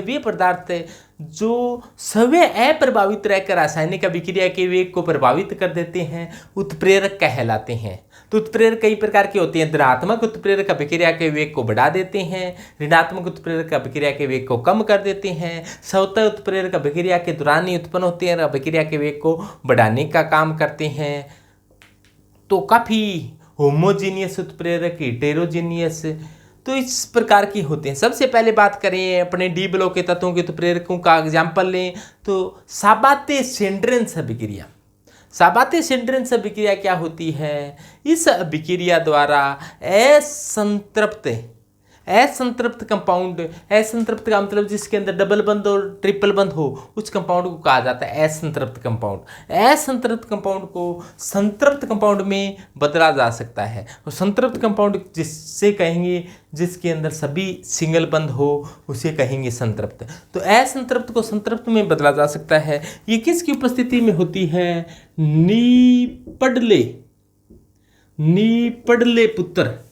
वे पदार्थ जो स्वयं अप्रभावित रहकर रासायनिक अभिक्रिया के वेग को प्रभावित कर देते हैं उत्प्रेरक कहलाते हैं। तो उत्प्रेरक कई प्रकार के होते हैं। धनात्मक उत्प्रेरक अभिक्रिया के वेग को बढ़ा देते हैं, ऋणात्मक उत्प्रेरक अभिक्रिया के वेग को कम कर देते हैं, स्वतः उत्प्रेरक अभिक्रिया के दौरान ही उत्पन्न होते हैं और अभिक्रिया के वेग को बढ़ाने का काम करते हैं। तो काफ़ी होमोजीनियस उत्प्रेरक, हेटेरोजीनियस, तो इस प्रकार की होते हैं। सबसे पहले बात करें अपने डी ब्लॉक के तत्वों के उत्प्रेरकों का एग्जाम्पल लें तो साबाते-शेंड्रेंस अभिक्रिया। साबाते-शेंड्रेंस अभिक्रिया क्या होती है? इस अभिक्रिया द्वारा असंतृप्त कंपाउंड, असंतृप्त का मतलब जिसके अंदर डबल बंध और ट्रिपल बंध हो, उस कंपाउंड को कहा जाता है असंतृप्त कंपाउंड। असंतृप्त कंपाउंड को संतृप्त कंपाउंड में बदला जा सकता है। और संतृप्त कंपाउंड जिससे कहेंगे जिसके अंदर सभी सिंगल बंध हो, उसे कहेंगे संतृप्त। तो असंतृप्त को संतृप्त में बदला जा सकता है। ये किसकी उपस्थिति में होती है? नीपडले पुत्र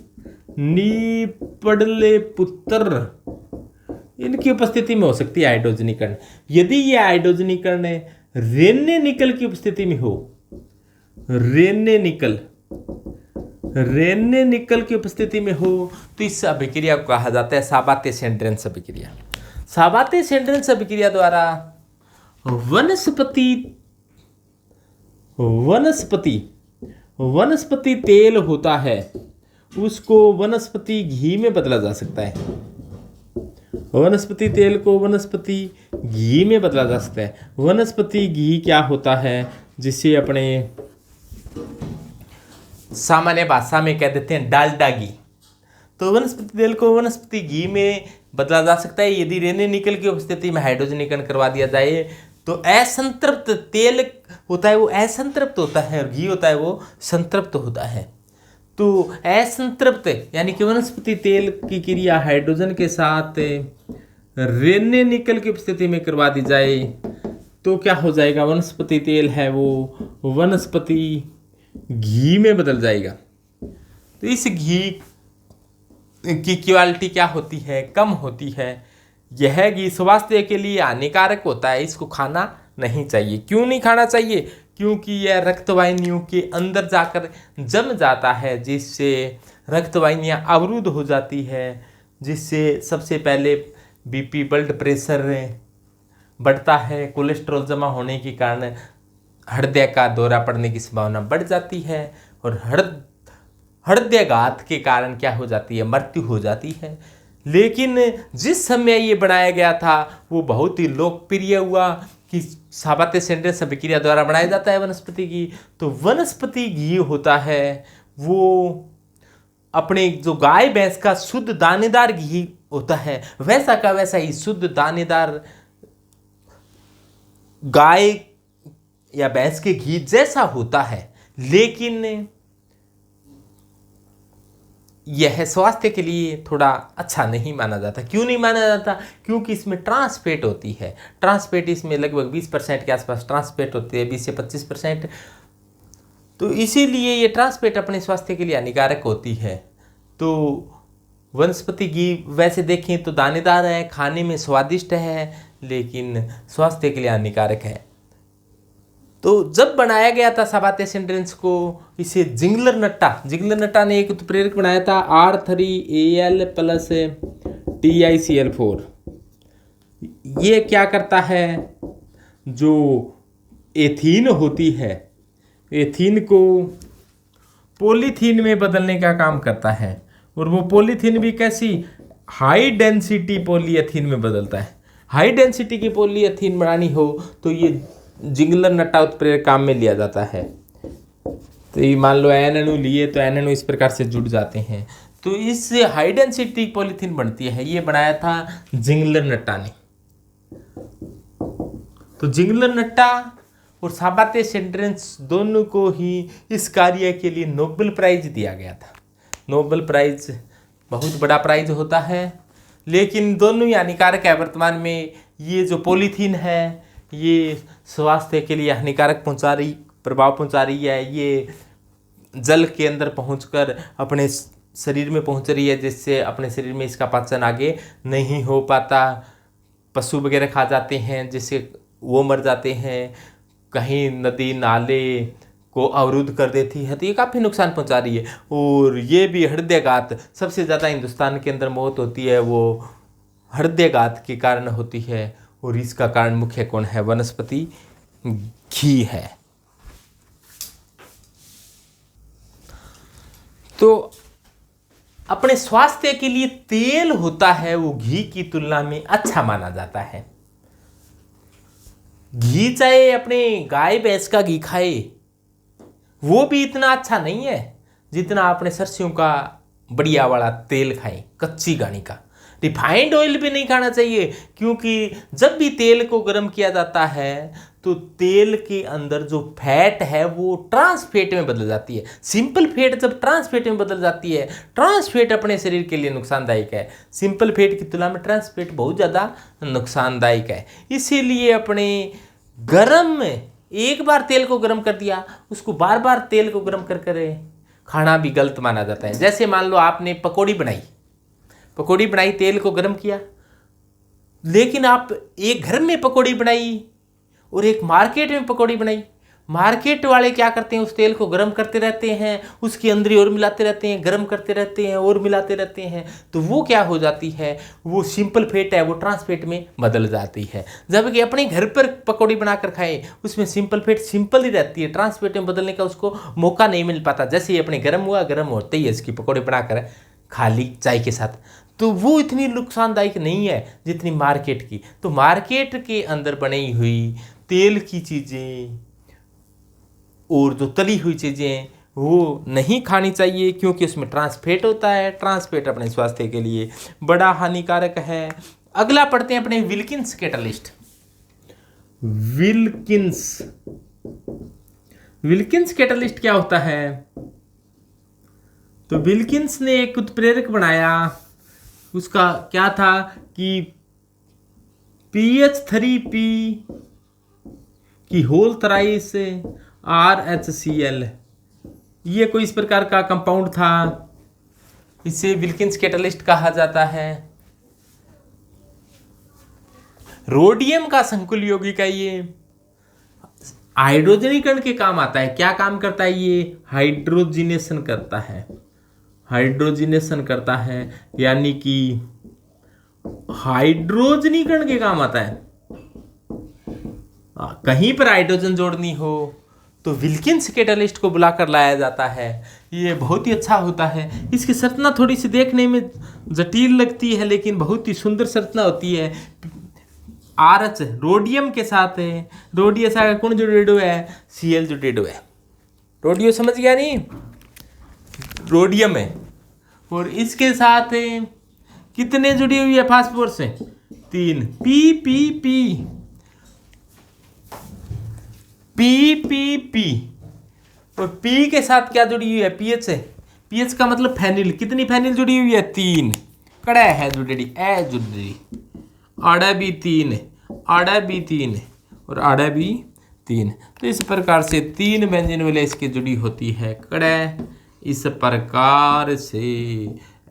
इनकी उपस्थिति में हो सकती है हाइड्रोजनीकरण। यदि ये हाइड्रोजनीकरण रेन्ने निकल की उपस्थिति में हो, रेन्ने निकल की उपस्थिति में हो, तो इस अभिक्रिया को कहा जाता है साबाते-शेंड्रेंस अभिक्रिया। साबाते-शेंड्रेंस अभिक्रिया द्वारा वनस्पति तेल होता है, उसको वनस्पति घी में बदला जा सकता है। वनस्पति तेल को वनस्पति घी में बदला जा सकता है। वनस्पति घी क्या होता है, जिसे अपने सामान्य भाषा में कह देते हैं डालडा घी। तो वनस्पति तेल को वनस्पति घी में बदला जा सकता है यदि रेने निकल की उपस्थिति में हाइड्रोजनीकरण करवा दिया जाए। तो असंतृप्त तेल होता है वो असंतृप्त होता है और घी होता है वो संतृप्त होता है। तो असंतृप्त यानी कि वनस्पति तेल की क्रिया हाइड्रोजन के साथ रेने निकल की उपस्थिति में करवा दी जाए तो क्या हो जाएगा? वनस्पति तेल है वो वनस्पति घी में बदल जाएगा। तो इस घी की क्वालिटी क्या होती है? कम होती है। यह घी स्वास्थ्य के लिए हानिकारक होता है, इसको खाना नहीं चाहिए। क्यों नहीं खाना चाहिए? क्योंकि यह रक्तवाहिनियों के अंदर जाकर जम जाता है, जिससे रक्तवाहिनियाँ अवरुद्ध हो जाती है, जिससे सबसे पहले बीपी ब्लड प्रेशर बढ़ता है। कोलेस्ट्रॉल जमा होने के कारण हृदय का दौरा पड़ने की संभावना बढ़ जाती है और हृदयाघात के कारण क्या हो जाती है? मृत्यु हो जाती है। लेकिन जिस समय ये बनाया गया था वो बहुत ही लोकप्रिय हुआ कि साबाते-शेंड्रेंस अभिक्रिया द्वारा बनाया जाता है वनस्पति घी। तो वनस्पति घी होता है वो अपने जो गाय भैंस का शुद्ध दानेदार घी होता है, वैसा का वैसा ही शुद्ध दानेदार गाय या भैंस के घी जैसा होता है। लेकिन यह स्वास्थ्य के लिए थोड़ा अच्छा नहीं माना जाता। क्यों नहीं माना जाता? क्योंकि इसमें ट्रांस-फैट होती है। ट्रांस-फैट इसमें लगभग 20% के आसपास ट्रांस-फैट होती है, 20 से 25%। तो इसीलिए ये ट्रांस-फैट अपने स्वास्थ्य के लिए हानिकारक होती है। तो वनस्पति घी वैसे देखें तो दानेदार है, खाने में स्वादिष्ट है, लेकिन स्वास्थ्य के लिए हानिकारक है। तो जब बनाया गया था साबाते-शेंड्रेंस को, इसे जिंगलर नट्टा ने एक उत्प्रेरक बनाया था R3Al + TiCl4। ये क्या करता है? जो एथीन होती है, एथीन को पॉलीथीन में बदलने का काम करता है। और वो पॉलीथीन भी कैसी? हाई डेंसिटी पॉलीएथीन में बदलता है। हाई डेंसिटी की पॉलीएथीन बनानी हो तो ये जिंगलर नट्टा उत्प्रेरक काम में लिया जाता है। तो ये मान लो एन अणु लिए तो एन अणु इस प्रकार से जुड़ जाते हैं, तो इससे हाई डेंसिटी पॉलीथीन बनती है। ये बनाया था जिंगलर नट्टा ने। तो जिंगलर नट्टा और साबाते-शेंड्रेंस दोनों को ही इस कार्य के लिए नोबेल प्राइज दिया गया था। नोबेल प्राइज बहुत बड़ा प्राइज होता है, लेकिन दोनों ही हानिकारक है। वर्तमान में ये जो पॉलीथीन है ये स्वास्थ्य के लिए हानिकारक प्रभाव पहुंचा रही है। ये जल के अंदर पहुंचकर अपने शरीर में पहुंच रही है, जिससे अपने शरीर में इसका पाचन आगे नहीं हो पाता। पशु वगैरह खा जाते हैं, जिससे वो मर जाते हैं। कहीं नदी नाले को अवरुद्ध कर देती है, तो ये काफ़ी नुकसान पहुंचा रही है। और ये भी हृदयघात, सबसे ज़्यादा हिंदुस्तान के अंदर मौत होती है वो हृदयघात के कारण होती है। और इसका कारण मुख्य कौन है? वनस्पति घी है। तो अपने स्वास्थ्य के लिए तेल होता है वो घी की तुलना में अच्छा माना जाता है। घी चाहे अपने गाय भैंस का घी खाए, वो भी इतना अच्छा नहीं है जितना अपने सरसों का बढ़िया वाला तेल खाए, कच्ची घानी का। रिफाइंड ऑयल भी नहीं खाना चाहिए, क्योंकि जब भी तेल को गर्म किया जाता है तो तेल के अंदर जो फैट है वो ट्रांस फैट में बदल जाती है। सिंपल फैट जब ट्रांस फैट में बदल जाती है, ट्रांस फैट अपने शरीर के लिए नुकसानदायक है। सिंपल फैट की तुलना में ट्रांस फैट बहुत ज़्यादा नुकसानदायक है। इसीलिए अपने गर्म में एक बार तेल को गर्म कर दिया, उसको बार बार तेल को गर्म कर कर खाना भी गलत माना जाता है। जैसे मान लो आपने पकौड़ी बनाई, तेल को गर्म किया, लेकिन आप एक घर में पकौड़ी बनाई और एक मार्केट में पकौड़ी बनाई। मार्केट वाले क्या करते हैं, उस तेल को गर्म करते रहते हैं, उसके अंदर और मिलाते रहते हैं, गर्म करते रहते हैं और मिलाते रहते हैं। तो वो क्या हो जाती है, वो सिंपल फैट है वो ट्रांस फैट में बदल जाती है। जबकि अपने घर पर पकौड़ी बनाकर खाएं, उसमें सिंपल फैट सिंपल ही रहती है, ट्रांस फैट में बदलने का उसको मौका नहीं मिल पाता। जैसे ही अपने गर्म हुआ, गर्म होते ही इसकी पकौड़ी बनाकर खा ली चाय के साथ, तो वो इतनी नुकसानदायक नहीं है जितनी मार्केट की। तो मार्केट के अंदर बनी हुई तेल की चीज़ें और जो तली हुई चीज़ें वो नहीं खानी चाहिए, क्योंकि उसमें ट्रांस फैट होता है। ट्रांस फैट अपने स्वास्थ्य के लिए बड़ा हानिकारक है। अगला पढ़ते हैं अपने विल्किंस कैटलिस्ट। विल्किंस कैटलिस्ट क्या होता है? तो विल्किंस ने एक उत्प्रेरक बनाया, उसका क्या था कि PH3P की होल थ्राइस RHCl, ये कोई इस प्रकार का कंपाउंड था, इसे विल्किंस कैटलिस्ट कहा जाता है। रोडियम का संकुल यौगिक है ये, हाइड्रोजनीकरण के काम आता है। क्या काम करता है ये? हाइड्रोजिनेशन करता है, यानी कि हाइड्रोजनीकरण के काम आता है। कहीं पर हाइड्रोजन जोड़नी हो तो विल्किंस कैटलिस्ट को बुलाकर लाया जाता है। ये बहुत ही अच्छा होता है। इसकी संरचना थोड़ी सी देखने में जटिल लगती है, लेकिन बहुत ही सुंदर संरचना होती है। RH रोडियम के साथ है, रोडियम से कौन जुड़ेडो है? Cl जुड़ेडो है। रोडियो समझ गया नहीं? रोडियम है, और इसके साथ कितने जुड़ी हुई है फास्फोरस से? 3 PPP। और P के साथ क्या जुड़ी हुई है? PH है। PH का मतलब फेनिल। कितनी फेनिल जुड़ी हुई है? 3। कड़ा है जुड़ेडी, ए जुड़ेडी, आड़ा भी 3, आड़ा भी 3 और आड़ा भी 3। तो इस प्रकार से 3 व्यंजन वाले इसकी जुड़ी होती है। कड़ा इस प्रकार से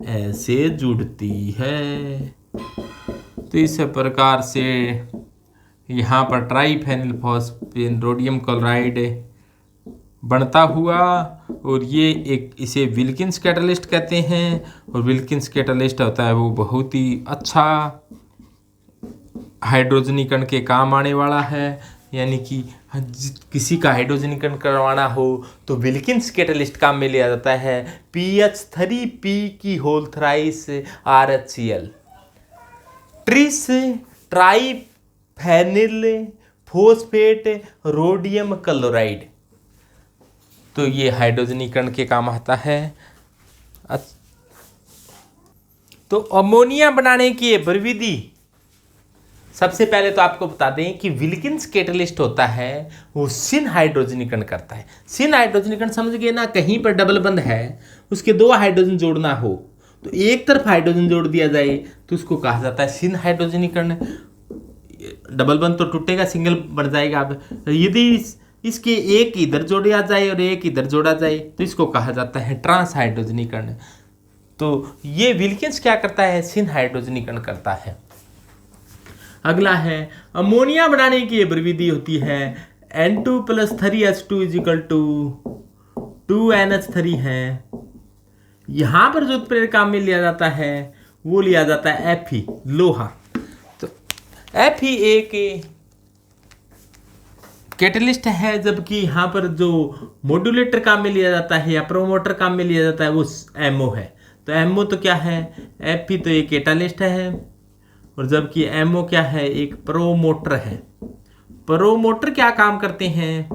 ऐसे जुड़ती है। तो इस प्रकार से यहाँ पर ट्राइफेनिल फॉस्फेन रोडियम क्लोराइड बनता हुआ, और ये एक इसे विल्किंस कैटलिस्ट कहते हैं। और विल्किंस कैटलिस्ट होता है वो बहुत ही अच्छा हाइड्रोजनीकरण के काम आने वाला है। यानी कि किसी का हाइड्रोजनीकरण करवाना हो तो विल्किंस कैटलिस्ट काम में लिया जाता है। PH3P की whole thrice RHCl, tris triphenyl phosphate rhodium chloride, तो ये हाइड्रोजनीकरण के काम आता है। तो अमोनिया बनाने की प्रविधि, सबसे पहले तो आपको बता दें कि विल्किंस कैटलिस्ट होता है वो सिन हाइड्रोजनीकरण करता है। सिन हाइड्रोजनीकरण समझ गए ना? कहीं पर डबल बंध है, उसके 2 हाइड्रोजन जोड़ना हो तो एक तरफ हाइड्रोजन जोड़ दिया जाए तो उसको कहा जाता है सिन हाइड्रोजनीकरण। डबल बंध तो टूटेगा, सिंगल बन जाएगा। अब यदि इसके एक इधर जोड़ा जाए और एक इधर जोड़ा जाए तो इसको कहा जाता है ट्रांस हाइड्रोजनीकरण। तो ये विल्किंस क्या करता है? सिन हाइड्रोजनीकरण करता है। अगला है अमोनिया बनाने की एक विधि होती है N2 + 3H2 = 2NH3 है। यहां पर जो उत्प्रेरक काम में लिया जाता है वो लिया जाता है Fe, लोहा। तो Fe एक कैटलिस्ट है, जबकि यहां पर जो मॉड्यूलेटर काम में लिया जाता है या प्रोमोटर काम में लिया जाता है वो MO है। तो MO तो क्या है, Fe तो एक कैटलिस्ट है, और जबकि MO क्या है, एक प्रोमोटर है। प्रोमोटर क्या काम करते हैं,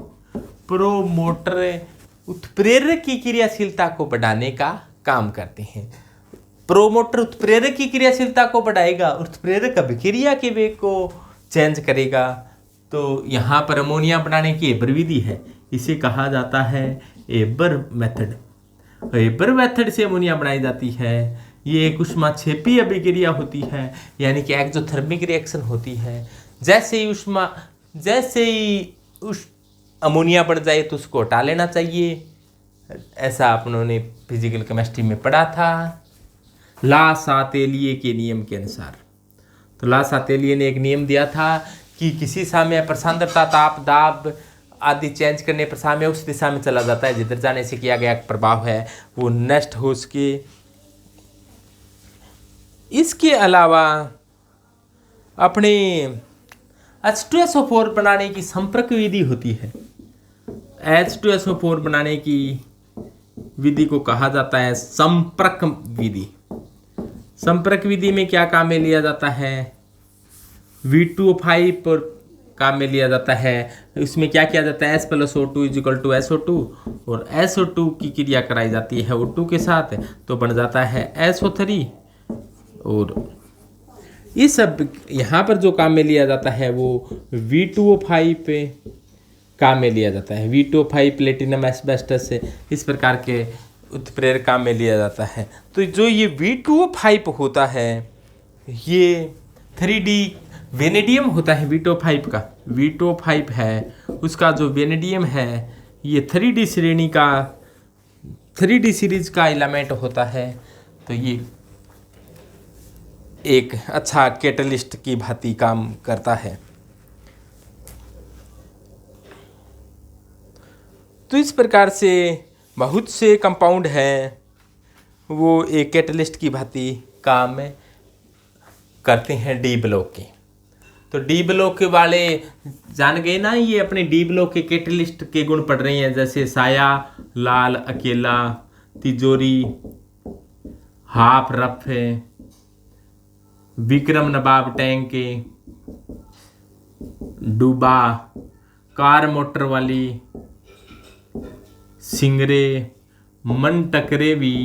प्रोमोटर उत्प्रेरक की क्रियाशीलता को बढ़ाने का काम करते हैं। प्रोमोटर उत्प्रेरक की क्रियाशीलता को बढ़ाएगा, उत्प्रेरक अभिक्रिया के वेग को चेंज करेगा। तो यहाँ पर अमोनिया बनाने की एबर विधि है, इसे कहा जाता है एबर मेथड। एबर मेथड से अमोनिया बनाई जाती है। ये एक ऊष्माक्षेपी अभिक्रिया होती है, यानी कि एक्सोथर्मिक रिएक्शन होती है। जैसे ही अमोनिया बढ़ जाए तो उसको हटा लेना चाहिए, ऐसा आपने फिजिकल केमिस्ट्री में पढ़ा था ला-सातेलिए के नियम के अनुसार। तो ला-सातेलिए ने एक नियम दिया था कि किसी समय पर सांद्रता, ताप, दाब आदि चेंज करने पर समय उस दिशा में चला जाता है जिधर जाने से किया गया प्रभाव है वो नष्ट हो सके। इसके अलावा अपने H2SO4 बनाने की संपर्क विधि होती है। H2SO4 बनाने की विधि को कहा जाता है संपर्क विधि। संपर्क विधि में क्या काम में लिया जाता है, V2O5 पर काम में लिया जाता है। इसमें क्या किया जाता है, H + O2 = SO2, और SO2 की क्रिया कराई जाती है O2 के साथ, तो बन जाता है SO3। और इस सब यहाँ पर जो काम में लिया जाता है वो V2O5 पे काम में लिया जाता है। V2O5 प्लेटिनम एस्बेस्टस से इस प्रकार के उत्प्रेरक काम में लिया जाता है। तो जो ये V2O5 होता है ये 3D वेनेडियम होता है। V2O5 का V2O5 है, उसका जो वेनेडियम है ये 3D श्रेणी का 3D सीरीज का एलिमेंट होता है। तो ये एक अच्छा कैटलिस्ट की भांति काम करता है। तो इस प्रकार से बहुत से कंपाउंड हैं वो एक कैटलिस्ट की भांति काम करते हैं डी ब्लॉक के। तो डी ब्लॉक के वाले जान गए ना, ये अपने डी ब्लॉक के कैटलिस्ट के गुण पढ़ रहे हैं, जैसे साया, लाल, अकेला, तिजोरी, हाफ रफ, विक्रम नवाब टैंक, डूबा, कार मोटर वाली, सिंगरे, मन टकरे भी,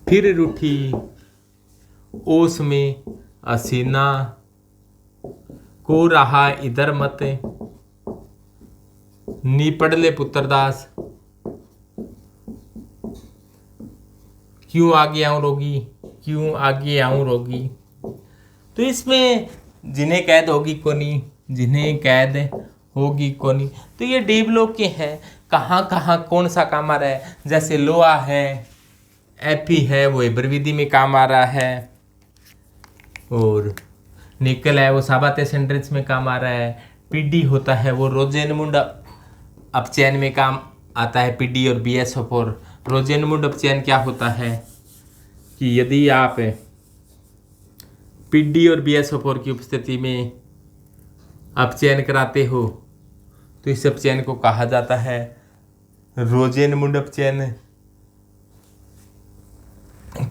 फिर रूठी, ओस में असीना, को रहा इधर मत, निपड़ले पुत्रदास, क्यों आगे आऊं रोगी, क्यों आगे आऊं रोगी। तो इसमें जिन्हें कैद होगी कोनी, जिन्हें कैद होगी कोनी। तो ये डी ब्लॉक के हैं, कहाँ कहाँ कौन सा काम आ रहा है, जैसे लोहा है, Fe है वो एबर विधि में काम आ रहा है, और निकल है वो साबाते सेंड्रिच में काम आ रहा है। पीडी होता है वो रोजेनमुंड अपचयन में काम आता है, पीडी और BSO4। रोजेनमुंड अपचयन क्या होता है कि यदि आप पीडी और BSO4 की उपस्थिति में अपचयन कराते हो तो इस अपचयन को कहा जाता है रोजेनमुंड अपचयन।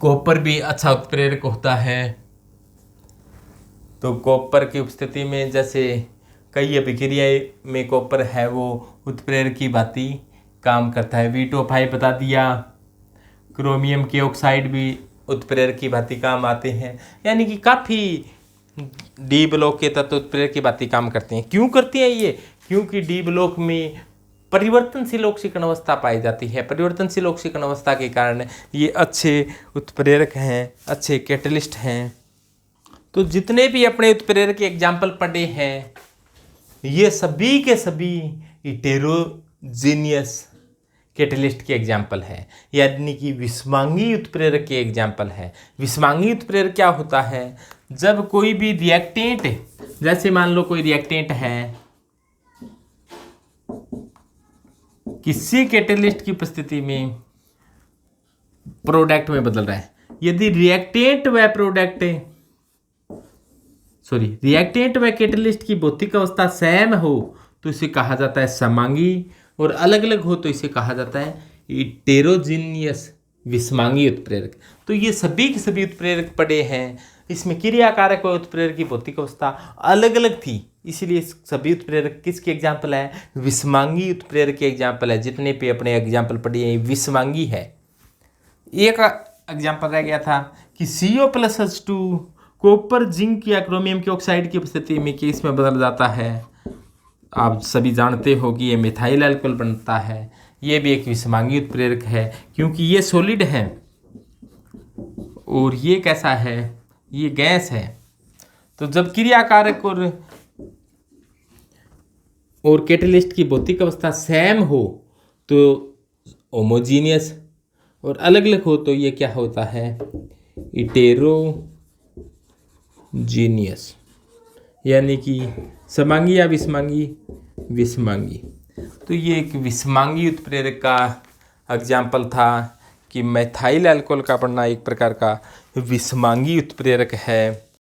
कॉपर भी अच्छा उत्प्रेरक होता है। तो कॉपर की उपस्थिति में जैसे कई अभिक्रिया में कॉपर है वो उत्प्रेरक की भांति काम करता है। V2O5 बता दिया। क्रोमियम के ऑक्साइड भी उत्प्रेरक की भांति काम आते हैं, यानी कि काफ़ी डी ब्लॉक के तत्व उत्प्रेरक की भांति काम करते हैं। क्यों करते हैं ये, क्योंकि डी ब्लॉक में परिवर्तनशील ऑक्सीकरण अवस्था पाई जाती है। परिवर्तनशील ऑक्सीकरण अवस्था के कारण ये अच्छे उत्प्रेरक हैं, अच्छे कैटलिस्ट हैं। तो जितने भी अपने उत्प्रेरक के एग्जाम्पल पढ़े हैं ये सभी के सभी हेटेरोजीनियस कैटलिस्ट के एग्जाम्पल है, यानी कि विषमांगी उत्प्रेरक के एग्जाम्पल है। विषमांगी उत्प्रेरक क्या होता है, जब कोई भी रिएक्टेंट, जैसे मान लो कोई रिएक्टेंट है, किसी कैटेलिस्ट की उपस्थिति में प्रोडक्ट में बदल रहा है, यदि रिएक्टेंट व प्रोडक्ट रिएक्टेंट व कैटेलिस्ट की भौतिक अवस्था सेम हो तो इसे कहा जाता है समांगी, और अलग अलग हो तो इसे कहा जाता है हेटेरोजीनियस विषमांगी उत्प्रेरक। तो ये सभी के सभी उत्प्रेरक पड़े हैं, इसमें क्रियाकारक व उत्प्रेरक की भौतिक अवस्था अलग अलग थी, इसलिए सभी उत्प्रेरक किसके एग्जाम्पल है, विषमांगी उत्प्रेरक के एग्जाम्पल है। जितने पे अपने एग्जाम्पल पढ़े हैं विषमांगी है। एक एग्जाम्पल रह गया था कि CO+H2 कॉपर, जिंक या क्रोमियम के ऑक्साइड की उपस्थिति में केस में बदल जाता है। आप सभी जानते हो कि ये मिथाइल अल्कोहल बनता है, ये भी एक विषमांगी उत्प्रेरक है क्योंकि ये सॉलिड है और ये कैसा है, ये गैस है। तो जब क्रियाकारक और कैटेलिस्ट की भौतिक अवस्था सेम हो तो होमोजीनियस, और अलग अलग हो तो ये क्या होता है, हेटेरोजीनियस, यानी कि समांगी या विषमांगी, विषमांगी। तो ये एक विषमांगी उत्प्रेरक का एग्जाम्पल था कि मिथाइल अल्कोहल का बनना एक प्रकार का विषमांगी उत्प्रेरक है।